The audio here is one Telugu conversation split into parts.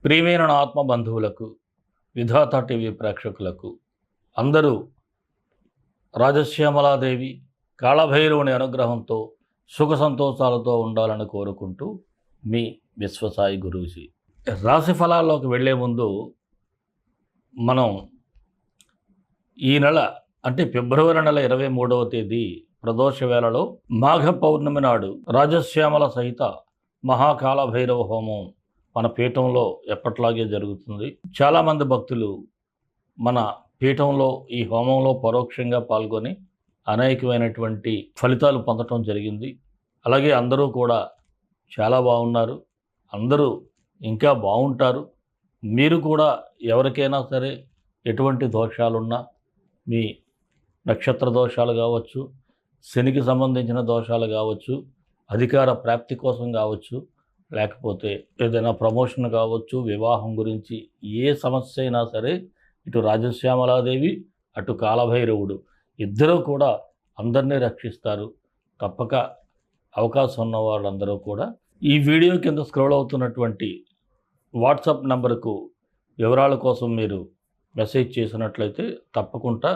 ప్రియమైన నా ఆత్మ బంధువులకు, విధాత టీవీ ప్రేక్షకులకు అందరూ రాజశ్యామలాదేవి కాళభైరవుని అనుగ్రహంతో సుఖ సంతోషాలతో ఉండాలని కోరుకుంటూ మీ విశ్వసాయి గురూజీ. రాశి ఫలాల్లోకి వెళ్లే ముందు మనం ఈ నెల అంటే ఫిబ్రవరి నెల 23వ తేదీ ప్రదోష వేళలో మాఘ పౌర్ణమి నాడు రాజశ్యామల సహిత మహాకాళ భైరవ హోమం మన పీఠంలో ఎప్పట్లాగే జరుగుతుంది. చాలామంది భక్తులు మన పీఠంలో ఈ హోమంలో పరోక్షంగా పాల్గొని అనేకమైనటువంటి ఫలితాలు పొందటం జరిగింది. అలాగే అందరూ కూడా చాలా బాగున్నారు, అందరూ ఇంకా బాగుంటారు. మీరు కూడా ఎవరికైనా సరే ఎటువంటి దోషాలున్నా, మీ నక్షత్ర దోషాలు కావచ్చు, శనికి సంబంధించిన దోషాలు కావచ్చు, అధికార ప్రాప్తి కోసం కావచ్చు, లేకపోతే ఏదైనా ప్రమోషన్ కావచ్చు, వివాహం గురించి ఏ సమస్య అయినా సరే ఇటు రాజశ్యామలాదేవి అటు కాలభైరవుడు ఇద్దరూ కూడా అందరినీ రక్షిస్తారు. తప్పక అవకాశం ఉన్న వాళ్ళందరూ కూడా ఈ వీడియో కింద స్క్రోల్ అవుతున్నటువంటి వాట్సాప్ నంబర్కు వివరాల కోసం మీరు మెసేజ్ చేసినట్లయితే తప్పకుండా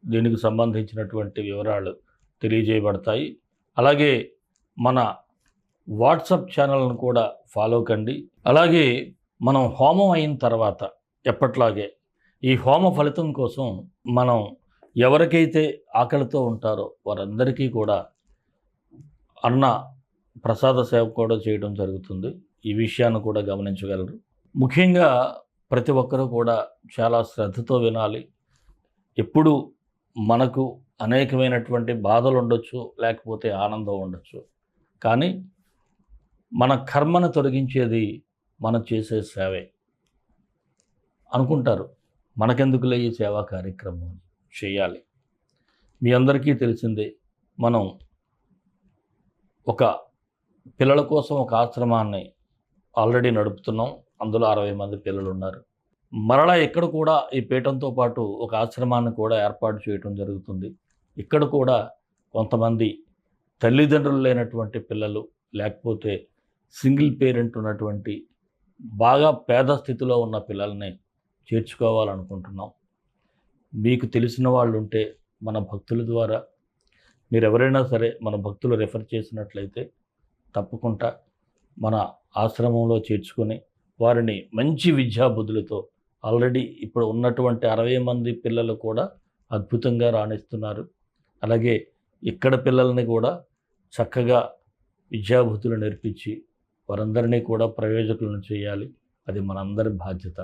దీనికి సంబంధించినటువంటి వివరాలు తెలియజేయబడతాయి. అలాగే మన వాట్సాప్ ఛానల్ను కూడా ఫాలో కండి. అలాగే మనం హోమం అయిన తర్వాత ఎప్పట్లాగే ఈ హోమ ఫలితం కోసం మనం ఎవరికైతే ఆకలితో ఉంటారో వారందరికీ కూడా అన్న ప్రసాద సేవ కూడా చేయడం జరుగుతుంది. ఈ విషయాన్ని కూడా గమనించగలరు. ముఖ్యంగా ప్రతి ఒక్కరూ కూడా చాలా శ్రద్ధతో వినాలి. ఎప్పుడు మనకు అనేకమైనటువంటి బాధలు ఉండొచ్చు, లేకపోతే ఆనందం ఉండొచ్చు, కానీ మన కర్మను తొలగించేది మనం చేసే సేవే. అనుకుంటారు మనకెందుకులే ఈ సేవా కార్యక్రమం చేయాలి. మీ అందరికీ తెలిసిందే, మనం ఒక పిల్లల కోసం ఒక ఆశ్రమాన్ని ఆల్రెడీ నడుపుతున్నాం. అందులో 60 మంది పిల్లలు ఉన్నారు. మరలా ఇక్కడ కూడా ఈ పీఠంతో పాటు ఒక ఆశ్రమాన్ని కూడా ఏర్పాటు చేయడం జరుగుతుంది. ఇక్కడ కూడా కొంతమంది తల్లిదండ్రులు లేనటువంటి పిల్లలు, లేకపోతే సింగిల్ పేరెంట్ ఉన్నటువంటి బాగా పేద స్థితిలో ఉన్న పిల్లల్ని చేర్చుకోవాలనుకుంటున్నాం. మీకు తెలిసిన వాళ్ళు ఉంటే మన భక్తుల ద్వారా మీరు ఎవరైనా సరే మన భక్తులు రెఫర్ చేసినట్లయితే తప్పకుండా మన ఆశ్రమంలో చేర్చుకొని వారిని మంచి విద్యాబుద్ధులతో ఆల్రెడీ ఇప్పుడు ఉన్నటువంటి 60 మంది పిల్లలు కూడా అద్భుతంగా రాణిస్తున్నారు. అలాగే ఇక్కడ పిల్లల్ని కూడా చక్కగా విద్యాబుద్ధులు నేర్పించి వారందరినీ కూడా ప్రయోజకులను చేయాలి. అది మనందరి బాధ్యత.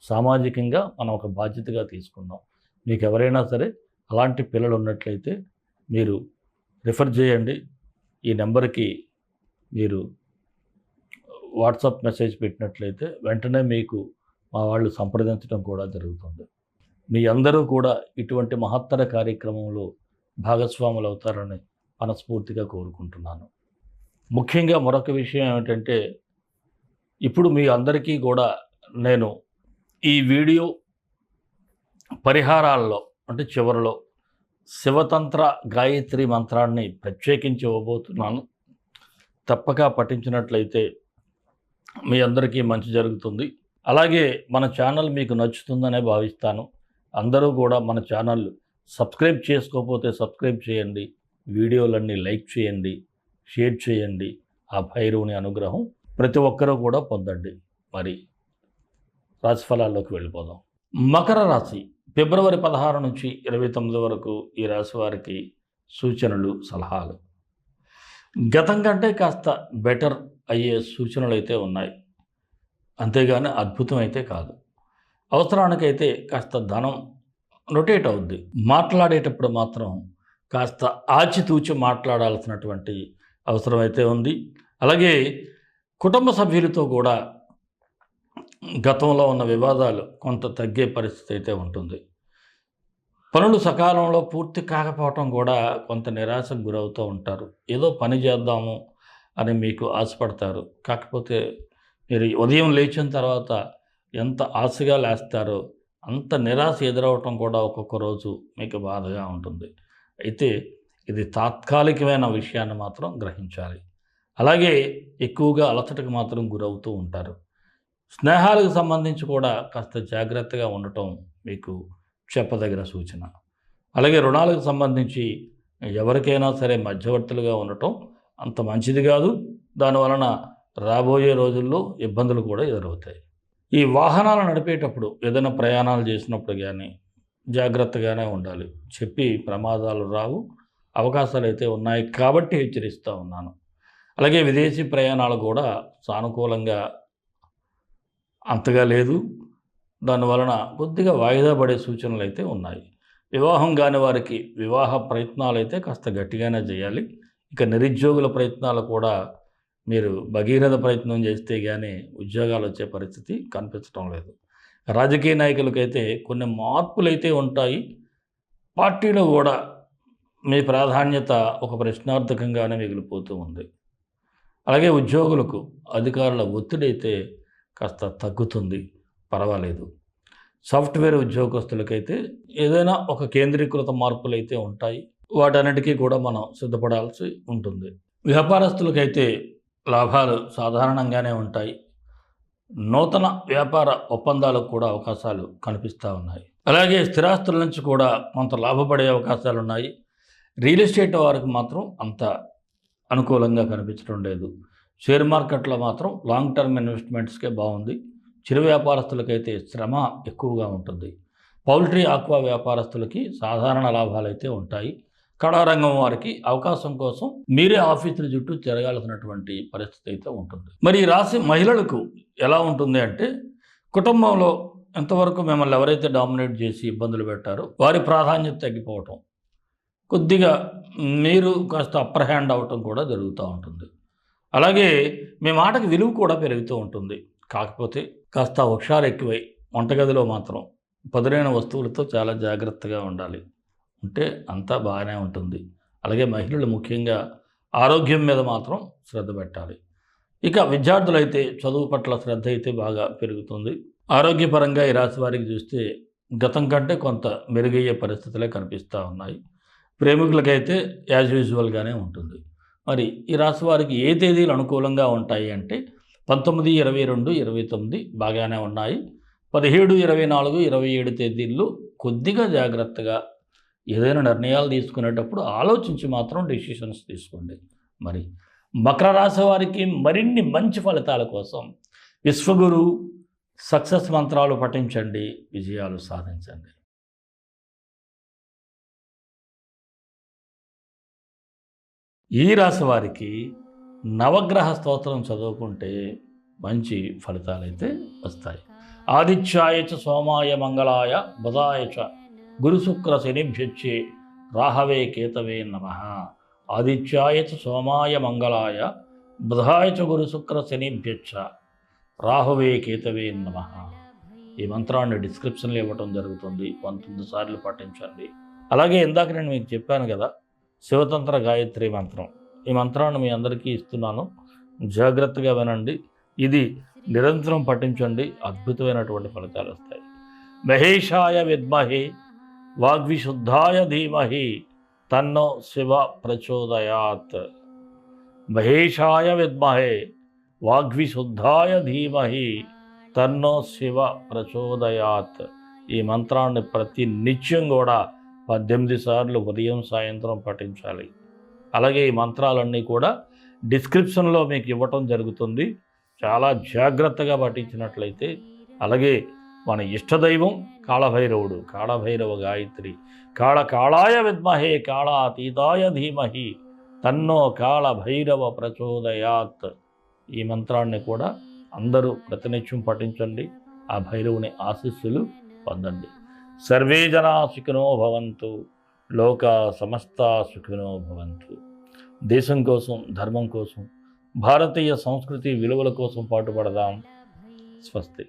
సామాజికంగా మనం ఒక బాధ్యతగా తీసుకుందాం. మీకు ఎవరైనా సరే అలాంటి పిల్లలు ఉన్నట్లయితే మీరు రిఫర్ చేయండి. ఈ నెంబర్కి మీరు వాట్సాప్ మెసేజ్ పెట్టినట్లయితే వెంటనే మీకు మా వాళ్ళు సంప్రదించడం కూడా జరుగుతుంది. మీ అందరూ కూడా ఇటువంటి మహత్తర కార్యక్రమంలో భాగస్వాములు అవుతారని మనస్ఫూర్తిగా కోరుకుంటున్నాను. ముఖ్యంగా మరొక విషయం ఏమిటంటే, ఇప్పుడు మీ అందరికీ కూడా నేను ఈ వీడియో పరిహారాల్లో అంటే చివరిలో శివతంత్ర గాయత్రి మంత్రాన్ని ప్రత్యేకించి ఇవ్వబోతున్నాను. తప్పక పఠించినట్లయితే మీ అందరికీ మంచి జరుగుతుంది. అలాగే మన ఛానల్ మీకు నచ్చుతుందనే భావిస్తాను. అందరూ కూడా మన ఛానల్ సబ్స్క్రైబ్ చేసుకోకపోతే సబ్స్క్రైబ్ చేయండి, వీడియోలన్నీ లైక్ చేయండి, షేర్ చేయండి. ఆ భైరవుని అనుగ్రహం ప్రతి ఒక్కరూ కూడా పొందండి. మరి రాశి ఫలాల్లోకి వెళ్ళిపోదాం. మకర రాశి ఫిబ్రవరి 16 నుంచి 29 వరకు ఈ రాశి వారికి సూచనలు, సలహాలు గతం కంటే కాస్త బెటర్ అయ్యే సూచనలు అయితే ఉన్నాయి. అంతేగాని అద్భుతం అయితే కాదు. అవసరానికైతే కాస్త ధనం రొటేట్ అవుద్ది. మాట్లాడేటప్పుడు మాత్రం కాస్త ఆచితూచి మాట్లాడాల్సినటువంటి అవసరం అయితే ఉంది. అలాగే కుటుంబ సభ్యులతో కూడా గతంలో ఉన్న వివాదాలు కొంత తగ్గే పరిస్థితి అయితే ఉంటుంది. పనులు సకాలంలో పూర్తి కాకపోవటం కూడా కొంత నిరాశకు గురవుతూ ఉంటారు. ఏదో పని చేద్దాము అని మీకు ఆశపడతారు. కాకపోతే మీరు ఉదయం లేచిన తర్వాత ఎంత ఆశగా లేస్తారో అంత నిరాశ ఎదురవటం కూడా ఒక్కొక్క రోజు మీకు బాధగా ఉంటుంది. అయితే ఇది తాత్కాలికమైన విషయాన్ని మాత్రం గ్రహించాలి. అలాగే ఎక్కువగా అలసటకు మాత్రం గురవుతూ ఉంటారు. స్నేహాలకు సంబంధించి కూడా కాస్త జాగ్రత్తగా ఉండటం మీకు చెప్పదగిన సూచన. అలాగే రుణాలకు సంబంధించి ఎవరికైనా సరే మధ్యవర్తులుగా ఉండటం అంత మంచిది కాదు. దానివలన రాబోయే రోజుల్లో ఇబ్బందులు కూడా ఎదురవుతాయి. ఈ వాహనాలు నడిపేటప్పుడు ఏదైనా ప్రయాణాలు చేసినప్పుడు కానీ జాగ్రత్తగానే ఉండాలి. చెప్పి ప్రమాదాలు రావు, అవకాశాలు అయితే ఉన్నాయి కాబట్టి హెచ్చరిస్తూ ఉన్నాను. అలాగే విదేశీ ప్రయాణాలు కూడా సానుకూలంగా అంతగా లేదు. దానివలన కొద్దిగా వాయిదా పడే సూచనలు అయితే ఉన్నాయి. వివాహం కాని వారికి వివాహ ప్రయత్నాలు అయితే కాస్త గట్టిగానే చేయాలి. ఇక నిరుద్యోగుల ప్రయత్నాలు కూడా మీరు భగీరథ ప్రయత్నం చేస్తే కానీ ఉద్యోగాలు వచ్చే పరిస్థితి కనిపించడం లేదు. రాజకీయ నాయకులకైతే కొన్ని మార్పులు అయితే ఉంటాయి. పార్టీలో కూడా మీ ప్రాధాన్యత ఒక ప్రశ్నార్థకంగానే మిగిలిపోతూ ఉంది. అలాగే ఉద్యోగులకు అధికారుల ఒత్తిడి అయితే కాస్త తగ్గుతుంది, పర్వాలేదు. సాఫ్ట్వేర్ ఉద్యోగస్తులకైతే ఏదైనా ఒక కేంద్రీకృత మార్పులు అయితే ఉంటాయి. వాటన్నిటికీ కూడా మనం సిద్ధపడాల్సి ఉంటుంది. వ్యాపారస్తులకైతే లాభాలు సాధారణంగానే ఉంటాయి. నూతన వ్యాపార ఒప్పందాలకు కూడా అవకాశాలు కనిపిస్తూ ఉన్నాయి. అలాగే స్థిరాస్తుల నుంచి కూడా కొంత లాభపడే అవకాశాలు ఉన్నాయి. రియల్ ఎస్టేట్ వారికి మాత్రం అంత అనుకూలంగా కనిపించడం లేదు. షేర్ మార్కెట్లో మాత్రం లాంగ్ టర్మ్ ఇన్వెస్ట్మెంట్స్కే బాగుంది. చిరు వ్యాపారస్తులకైతే శ్రమ ఎక్కువగా ఉంటుంది. పౌల్ట్రీ ఆక్వా వ్యాపారస్తులకి సాధారణ లాభాలు అయితే ఉంటాయి. కళారంగం వారికి అవకాశం కోసం మీరే ఆఫీసుల చుట్టూ తిరగాల్సినటువంటి పరిస్థితి అయితే ఉంటుంది. మరి ఈ రాశి మహిళలకు ఎలా ఉంటుంది అంటే, కుటుంబంలో ఎంతవరకు మిమ్మల్ని ఎవరైతే డామినేట్ చేసి ఇబ్బందులు పెట్టారో వారి ప్రాధాన్యత తగ్గిపోవటం, కొద్దిగా మీరు కాస్త అప్పర్ హ్యాండ్ అవటం కూడా జరుగుతూ ఉంటుంది. అలాగే మీ మాటకి విలువ కూడా పెరుగుతూ ఉంటుంది. కాకపోతే కాస్త హుషారు ఎక్కువై వంటగదిలో మాత్రం పదునైన వస్తువులతో చాలా జాగ్రత్తగా ఉండాలి. ఉంటే అంతా బాగానే ఉంటుంది. అలాగే మహిళలు ముఖ్యంగా ఆరోగ్యం మీద మాత్రం శ్రద్ధ పెట్టాలి. ఇక విద్యార్థులైతే చదువు పట్ల శ్రద్ధ అయితే బాగా పెరుగుతుంది. ఆరోగ్యపరంగా ఈ రాశి వారికి చూస్తే గతం కంటే కొంత మెరుగయ్యే పరిస్థితులే కనిపిస్తూ ఉన్నాయి. ప్రేమికులకైతే యాజ్ యూజువల్గానే ఉంటుంది. మరి ఈ రాశి వారికి ఏ తేదీలు అనుకూలంగా ఉంటాయి అంటే 19, 22, 29 బాగానే ఉన్నాయి. 17, 24, 27 తేదీల్లో కొద్దిగా జాగ్రత్తగా ఏదైనా నిర్ణయాలు తీసుకునేటప్పుడు ఆలోచించి మాత్రం డెసిషన్స్ తీసుకోండి. మరి మకర రాశి వారికి మరిన్ని మంచి ఫలితాల కోసం విశ్వగురు సక్సెస్ మంత్రాలు పఠించండి, విజయాలు సాధించండి. ఈ రాశి వారికి నవగ్రహ స్తోత్రం చదువుకుంటే మంచి ఫలితాలైతే వస్తాయి. ఆదిత్యాయ చ సోమాయ మంగళాయ బుధాయ చ గురుశుక్ర శనిభ్యచ్చే రాహవే కేతవే నమః. ఆదిత్యాయ చ సోమాయ మంగళాయ బుధాయ చ గురుశుక్ర శనిభ్యచ్చ రాహవే కేతవే నమః. ఈ మంత్రాన్ని డిస్క్రిప్షన్లో ఇవ్వటం జరుగుతుంది. 19 సార్లు పఠించండి. అలాగే ఇందాక నేను మీకు చెప్పాను కదా, శివతంత్ర గాయత్రి మంత్రం. ఈ మంత్రాన్ని మీ అందరికీ ఇస్తున్నాను, జాగ్రత్తగా వినండి. ఇది నిరంతరం పఠించండి, అద్భుతమైనటువంటి ఫలితాలు వస్తాయి. మహేశాయ విద్మహే వాగ్విశుద్ధాయ ధీమహి తన్నో శివ ప్రచోదయాత్. మహేశాయ విద్మహే వాగ్విశుద్ధాయ ధీమహి తన్నో శివ ప్రచోదయాత్. ఈ మంత్రాన్ని ప్రతి నిత్యం కూడా 18 సార్లు ఉదయం సాయంత్రం పఠించాలి. అలాగే ఈ మంత్రాలన్నీ కూడా డిస్క్రిప్షన్లో మీకు ఇవ్వటం జరుగుతుంది. చాలా జాగ్రత్తగా పఠించినట్లయితే, అలాగే మన ఇష్టదైవం కాళభైరవుడు, కాళభైరవ గాయత్రి, కాళాయ విద్మహే కాళాతీతాయ ధీమహి తన్నో కాళభైరవ ప్రచోదయాత్. ఈ మంత్రాన్ని కూడా అందరూ ప్రతినిత్యం పఠించండి. ఆ భైరవుని ఆశీస్సులు పొందండి. సర్వే జనా సుఖినో భవంతు, లోకా సమస్తా సుఖినో భవంతు. దేశం కోసం, ధర్మం కోసం, భారతీయ సంస్కృతి విలువల కోసం పాటుపడదాం. స్వస్తి.